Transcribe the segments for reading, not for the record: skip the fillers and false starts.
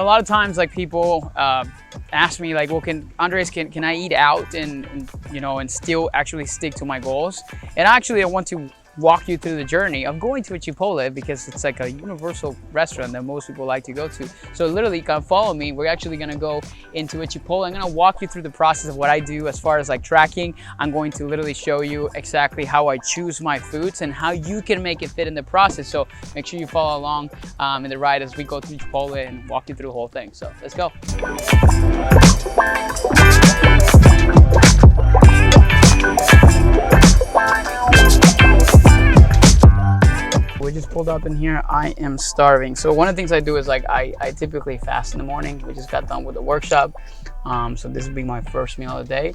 a lot of times like people ask me like, well, can I eat out and you know, and still actually stick to my goals? And actually I want to walk you through the journey of going to a Chipotle, because it's like a universal restaurant that most people like to go to. So literally, you can follow me. We're actually gonna go into a Chipotle. I'm gonna walk you through the process of what I do as far as like tracking. I'm going to literally show you exactly how I choose my foods and how you can make it fit in the process. So make sure you follow along in the ride as we go through Chipotle and walk you through the whole thing. So let's go. We just pulled up in here. I am starving. So one of the things I do is like I typically fast in the morning. We just got done with the workshop. So this will be my first meal of the day.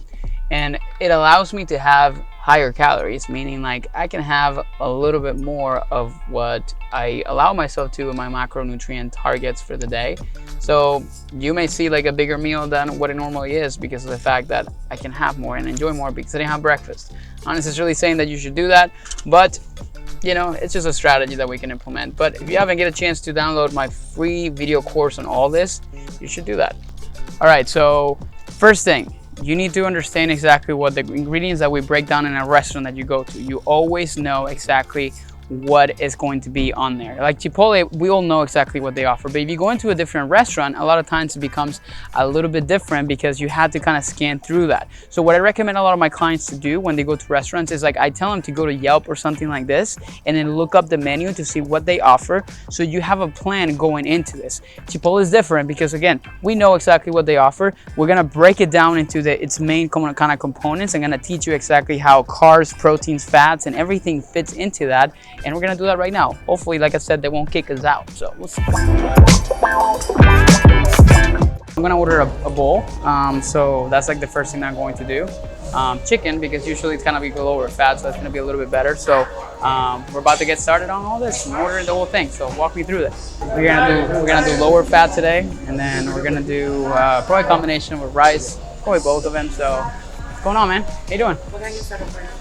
And it allows me to have higher calories, meaning like I can have a little bit more of what I allow myself to in my macronutrient targets for the day. So you may see like a bigger meal than what it normally is because of the fact that I can have more and enjoy more because I didn't have breakfast. Not necessarily saying that you should do that, but you know, it's just a strategy that we can implement. But if you haven't get a chance to download my free video course on all this, you should do that. All right, so first thing, you need to understand exactly what the ingredients that we break down in a restaurant that you go to. You always know exactly what is going to be on there. Like Chipotle, we all know exactly what they offer, but if you go into a different restaurant, a lot of times it becomes a little bit different because you have to kind of scan through that. So what I recommend a lot of my clients to do when they go to restaurants is like I tell them to go to Yelp or something like this and then look up the menu to see what they offer, so you have a plan going into this. Chipotle is different because again, we know exactly what they offer. We're gonna break it down into its main kind of components. I'm gonna teach you exactly how carbs, proteins, fats, and everything fits into that. And we're gonna do that right now. Hopefully, like I said, they won't kick us out. So we'll see. I'm gonna order a bowl. So that's like the first thing I'm going to do. Chicken, because usually it's gonna be lower fat, so that's gonna be a little bit better. So we're about to get started on all this and ordering the whole thing. So walk me through this. We're gonna do lower fat today, and then we're gonna do probably a combination with rice, probably both of them. So what's going on, man? How you doing? What can you start with?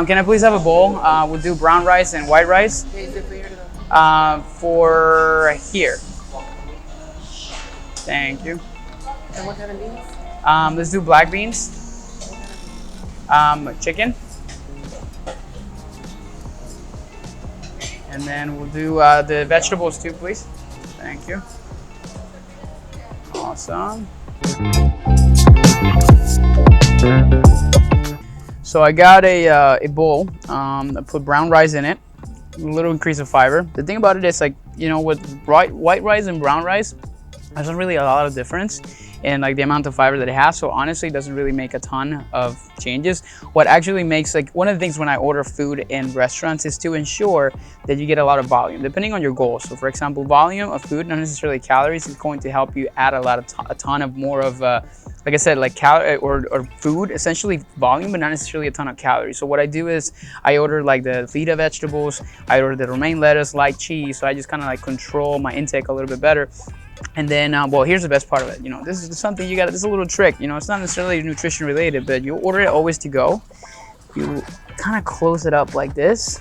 Can I please have a bowl? We'll do brown rice and white rice. Okay, is it for here For here. Thank you. And what kind of beans? Let's do black beans. Chicken. And then we'll do the vegetables too, please. Thank you. Awesome. So I got a bowl. I put brown rice in it, a little increase of fiber. The thing about it is, like, you know, with white rice and brown rice, there's not really a lot of difference in like the amount of fiber that it has. So honestly, it doesn't really make a ton of changes. What actually makes, like, one of the things when I order food in restaurants is to ensure that you get a lot of volume, depending on your goals. So for example, volume of food, not necessarily calories, is going to help you add a ton of more of like I said, like or food, essentially volume, but not necessarily a ton of calories. So what I do is I order like the Fajita Vegetables, I order the Romaine Lettuce, light cheese. So I just kind of like control my intake a little bit better. And then, well, here's the best part of it. You know, this is something you got, this is a little trick. You know, it's not necessarily nutrition related, but you order it always to go. You kind of close it up like this.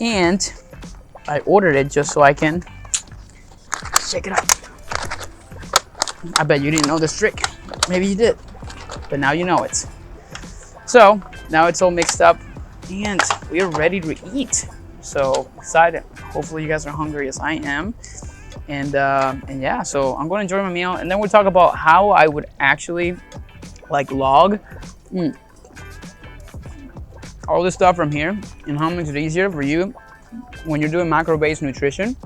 And I ordered it just so I can shake it up. I bet you didn't know this trick. Maybe you did, but now you know it. So now it's all mixed up and we are ready to eat. So excited. Hopefully you guys are hungry as I am. And yeah, so I'm going to enjoy my meal, and then we'll talk about how I would actually like log all this stuff from here and how much it's easier for you when you're doing macro-based nutrition,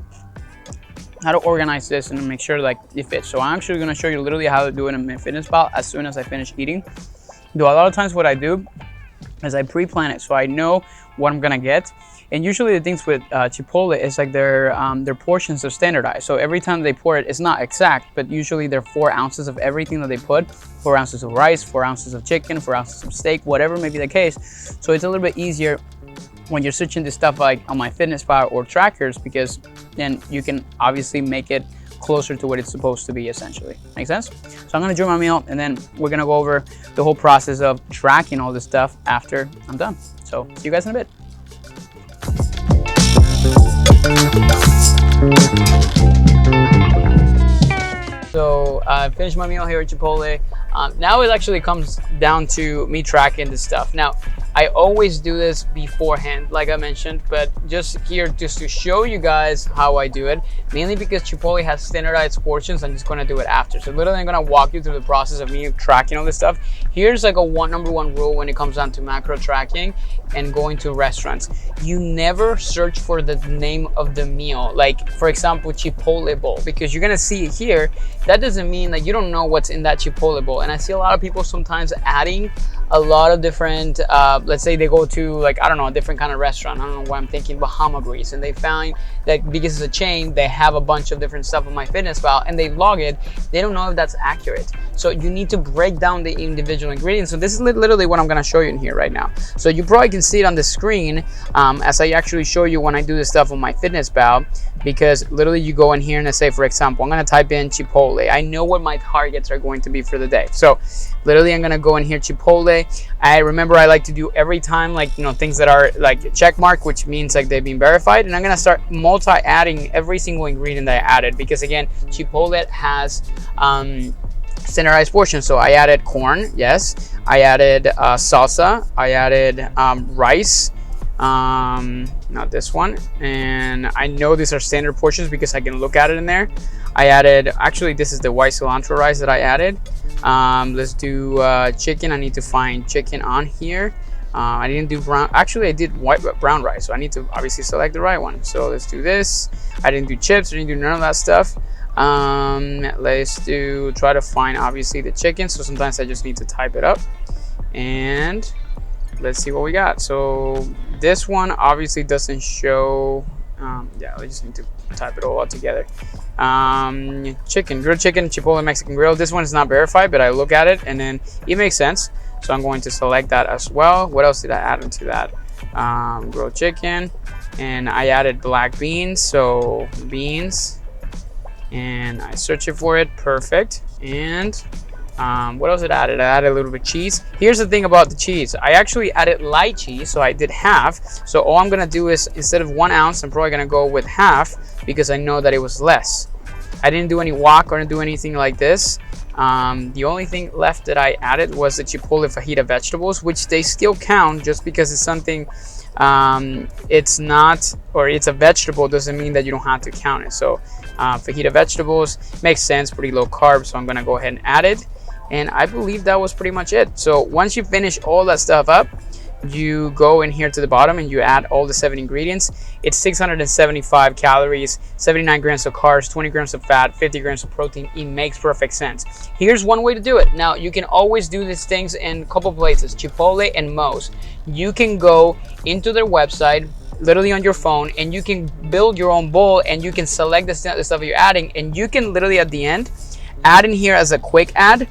how to organize this and make sure like it fits. So I'm actually going to show you literally how to do it in my fitness pal as soon as I finish eating. Though a lot of times what I do is I pre-plan it so I know what I'm going to get. And usually the things with Chipotle is like their portions are standardized. So every time they pour it, it's not exact, but usually they're 4 ounces of everything that they put. 4 ounces of rice, 4 ounces of chicken, 4 ounces of steak, whatever may be the case. So it's a little bit easier when you're switching this stuff like on my fitness pal or trackers, because then you can obviously make it closer to what it's supposed to be essentially. Make sense? So I'm gonna enjoy my meal, and then we're gonna go over the whole process of tracking all this stuff after I'm done. So see you guys in a bit. So I finished my meal here at Chipotle. Now it actually comes down to me tracking the stuff. Now, I always do this beforehand, like I mentioned, but just here just to show you guys how I do it, mainly because Chipotle has standardized portions. I'm just gonna do it after. So literally I'm gonna walk you through the process of me tracking all this stuff. Here's like a number one rule when it comes down to macro tracking and going to restaurants. You never search for the name of the meal. Like for example, Chipotle bowl, because you're gonna see it here. That doesn't mean that you don't know what's in that Chipotle bowl. And I see a lot of people sometimes adding a lot of different, let's say they go to like, I don't know, a different kind of restaurant. I don't know why I'm thinking Bahama Grease. And they find that because it's a chain, they have a bunch of different stuff on MyFitnessPal and they log it. They don't know if that's accurate. So you need to break down the individual ingredients. So this is literally what I'm gonna show you in here right now. So you probably can see it on the screen as I actually show you when I do this stuff on MyFitnessPal, because literally you go in here and I say, for example, I'm gonna type in Chipotle. I know what my targets are going to be for the day. So literally I'm gonna go in here, Chipotle. I remember I like to do every time, like, you know, things that are like check mark, which means like they've been verified. And I'm gonna start multi-adding every single ingredient that I added, because again, Chipotle has standardized portions. So I added corn, yes. I added salsa. I added rice. Not this one. And I know these are standard portions because I can look at it in there. I added, actually this is the white cilantro rice that I added. Let's do chicken. I need to find chicken on here. I didn't do brown, actually I did brown rice, so I need to obviously select the right one. So let's do this. I didn't do chips, I didn't do none of that stuff. Let's try to find obviously the chicken. So sometimes I just need to type it up and let's see what we got. So this one obviously doesn't show. Yeah, I just need to type it all out together. Chicken, grilled chicken, Chipotle Mexican grill. This one is not verified, but I look at it and then it makes sense. So I'm going to select that as well. What else did I add into that? Grilled chicken, and I added black beans. So beans, and I search it for it. Perfect. And what else did I add? I added a little bit of cheese. Here's the thing about the cheese. I actually added light cheese, so I did half. So all I'm gonna do is, instead of 1 ounce, I'm probably gonna go with half because I know that it was less. I didn't do any wok or do anything like this. The only thing left that I added was the Chipotle Fajita Vegetables, which they still count just because it's something, it's not, or it's a vegetable, doesn't mean that you don't have to count it. So Fajita Vegetables makes sense, pretty low carb, so I'm gonna go ahead and add it. And I believe that was pretty much it. So once you finish all that stuff up, you go in here to the bottom and you add all the 7 ingredients. It's 675 calories, 79 grams of carbs, 20 grams of fat, 50 grams of protein. It makes perfect sense. Here's one way to do it. Now, you can always do these things in a couple places, Chipotle and Moe's. You can go into their website, literally on your phone, and you can build your own bowl and you can select the stuff you're adding, and you can literally at the end add in here as a quick add.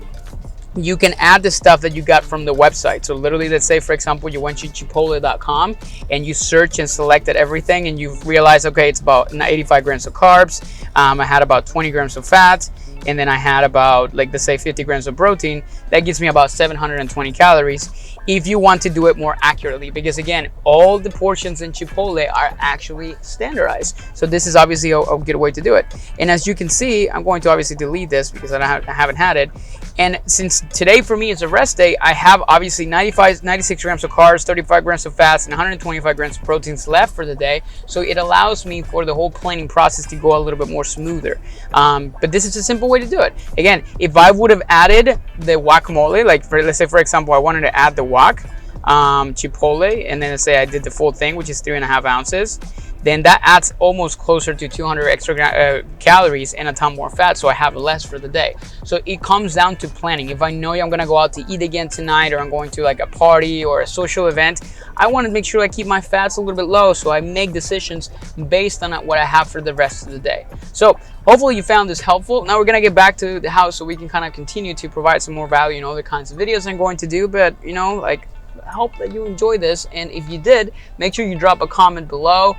You can add the stuff that you got from the website. So literally, let's say for example you went to chipotle.com and you search and selected everything and you realize, okay, it's about 85 grams of carbs, I had about 20 grams of fat, and then I had about, like, let's say 50 grams of protein. That gives me about 720 calories if you want to do it more accurately, because again, all the portions in Chipotle are actually standardized. So this is obviously a good way to do it. And as you can see, I'm going to obviously delete this because I haven't had it. And since today for me is a rest day, I have obviously 96 grams of carbs, 35 grams of fats, and 125 grams of proteins left for the day. So it allows me for the whole planning process to go a little bit more smoother. But this is a simple way to do it. Again, if I would have added the guacamole, like let's say for example I wanted to add the wok, Chipotle, and then let's say I did the full thing, which is 3.5 ounces, then that adds almost closer to 200 extra calories and a ton more fat, so I have less for the day. So it comes down to planning. If I know I'm gonna go out to eat again tonight, or I'm going to like a party or a social event, I want to make sure I keep my fats a little bit low, so I make decisions based on what I have for the rest of the day. So hopefully you found this helpful. Now we're gonna get back to the house so we can kind of continue to provide some more value and other kinds of videos I'm going to do. But you know, like, hope that you enjoy this. And if you did, make sure you drop a comment below.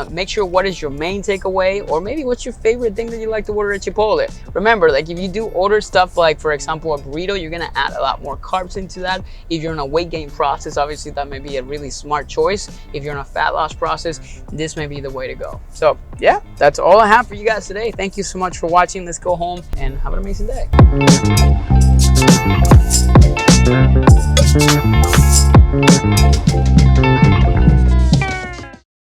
Make sure what is your main takeaway, or maybe what's your favorite thing that you like to order at Chipotle. Remember, like if you do order stuff like, for example, a burrito, you're gonna add a lot more carbs into that. If you're in a weight gain process, obviously that may be a really smart choice. If you're in a fat loss process, this may be the way to go. So yeah, that's all I have for you guys today. Thank you so much for watching. Let's go home and have an amazing day.